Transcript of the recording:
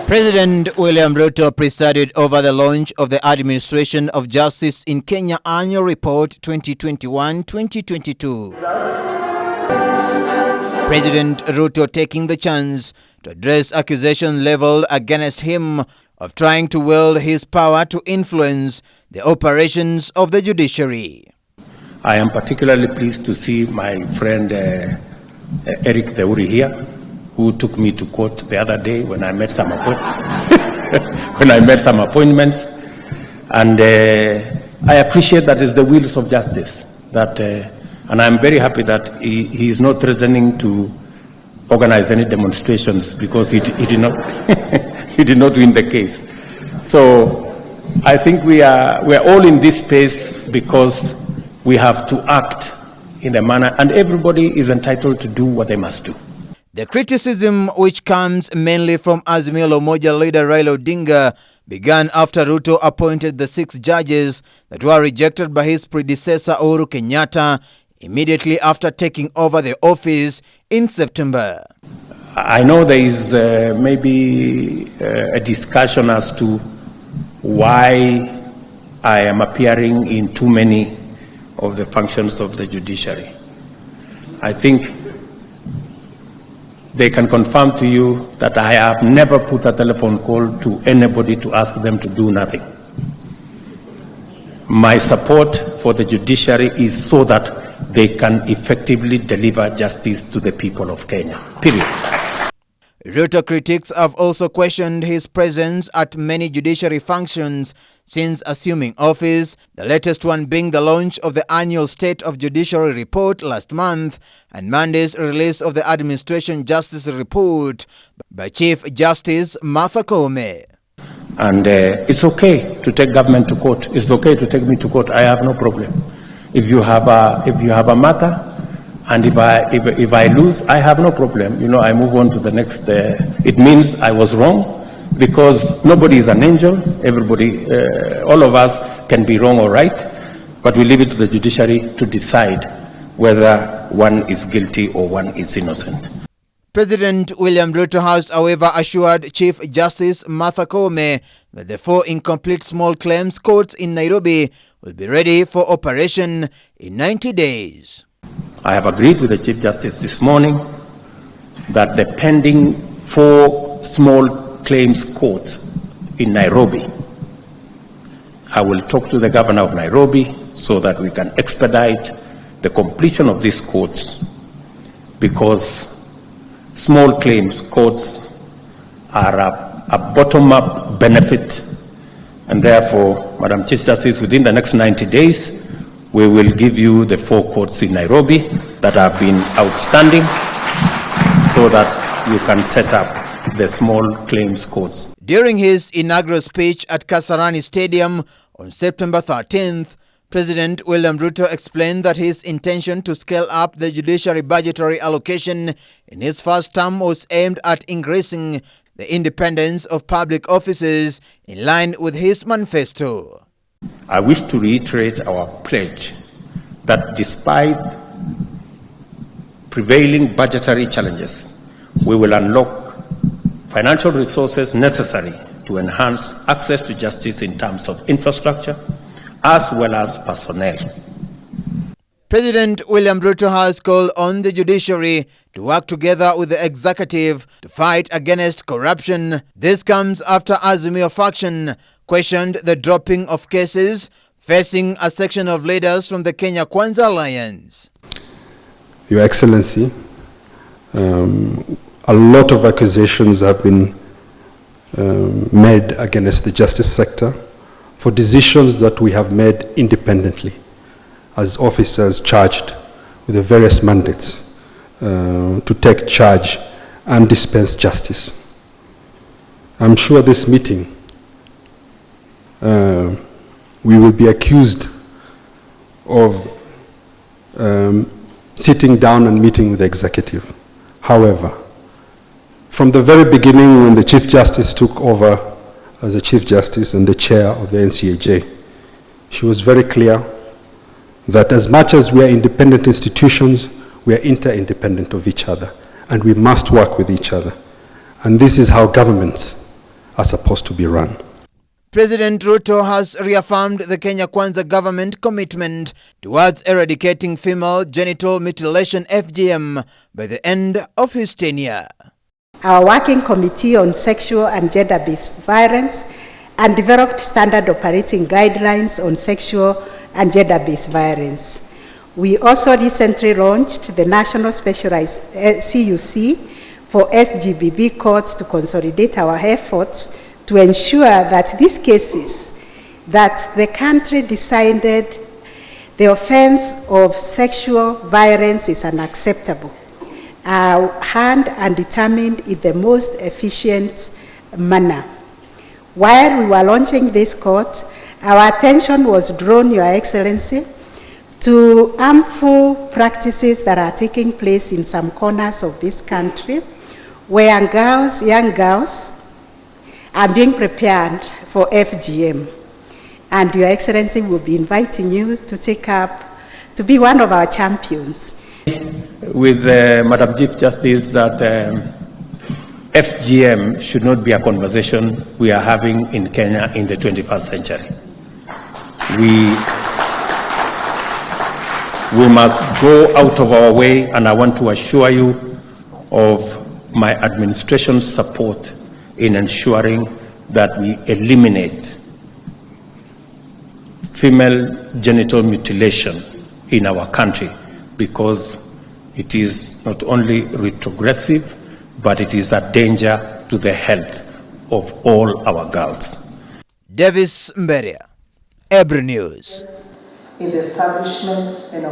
President William Ruto presided over the launch of the Administration of Justice in Kenya Annual Report 2021-2022. President Ruto taking the chance to address accusations leveled against him of trying to wield his power to influence the operations of the judiciary. I am particularly pleased to see my friend Eric Theuri here, who took me to court the other day when I made some appointments, and I appreciate that it's the wheels of justice that, and I'm very happy that he is not threatening to organize any demonstrations because he did not he did not win the case. So I think we are all in this space because we have to act in a manner, and everybody is entitled to do what they must do. The criticism, which comes mainly from Azimio la Umoja leader Raila Odinga, began after Ruto appointed the 6 judges that were rejected by his predecessor Uhuru Kenyatta immediately after taking over the office in September. I know there is maybe a discussion as to why I am appearing in too many of the functions of the judiciary. I think they can confirm to you that I have never put a telephone call to anybody to ask them to do nothing. My support for the judiciary is so that they can effectively deliver justice to the people of Kenya, period. Ruto critics have also questioned his presence at many judiciary functions since assuming office, the latest one being the launch of the annual State of Judiciary report last month and Monday's release of the Administration Justice report by Chief Justice Martha Koome. And it's okay to take government to court. It's okay to take me to court. I have no problem. If you have a matter, and if I lose, I have no problem. You know, I move on to the next. It means I was wrong, because nobody is an angel. Everybody, all of us can be wrong or right, but we leave it to the judiciary to decide whether one is guilty or one is innocent. President William Ruto has, however, assured Chief Justice Martha Koome that the 4 incomplete small claims courts in Nairobi will be ready for operation in 90 days. I have agreed with the Chief Justice this morning that the pending 4 small claims courts in Nairobi, I will talk to the governor of Nairobi so that we can expedite the completion of these courts, because small claims courts are a bottom-up benefit, and therefore, Madam Chief Justice, within the next 90 days, we will give you the 4 courts in Nairobi that have been outstanding so that you can set up the small claims courts. During his inaugural speech at Kasarani Stadium on September 13th, President William Ruto explained that his intention to scale up the judiciary budgetary allocation in his first term was aimed at increasing the independence of public offices in line with his manifesto. I wish to reiterate our pledge that despite prevailing budgetary challenges, we will unlock financial resources necessary to enhance access to justice in terms of infrastructure as well as personnel. President William Ruto has called on the judiciary to work together with the executive to fight against corruption. This comes after Azimio faction questioned the dropping of cases facing a section of leaders from the Kenya Kwanza Alliance. Your Excellency, a lot of accusations have been made against the justice sector for decisions that we have made independently as officers charged with the various mandates to take charge and dispense justice. I'm sure this meeting we will be accused of sitting down and meeting with the executive. However, from the very beginning, when the Chief Justice took over as the Chief Justice and the chair of the NCAJ, she was very clear that as much as we are independent institutions, we are inter-independent of each other, and we must work with each other. And this is how governments supposed to be run. President Ruto has reaffirmed the Kenya Kwanza government commitment towards eradicating female genital mutilation (FGM) by the end of his tenure. Our working committee on sexual and gender-based violence and developed standard operating guidelines on sexual and gender-based violence. We also recently launched the National Specialized CUC for SGBB courts to consolidate our efforts to ensure that these cases that the country decided the offense of sexual violence is unacceptable are handled and determined in the most efficient manner. While we were launching this court, our attention was drawn, Your Excellency, to harmful practices that are taking place in some corners of this country, where young girls are being prepared for FGM. And Your Excellency will be inviting you to be one of our champions. With Madam Chief Justice, that FGM should not be a conversation we are having in Kenya in the 21st century. We must go out of our way, and I want to assure you of my administration's support in ensuring that we eliminate female genital mutilation in our country, because it is not only retrogressive, but it is a danger to the health of all our girls. Davis Mberia, Ebru News. In the establishment and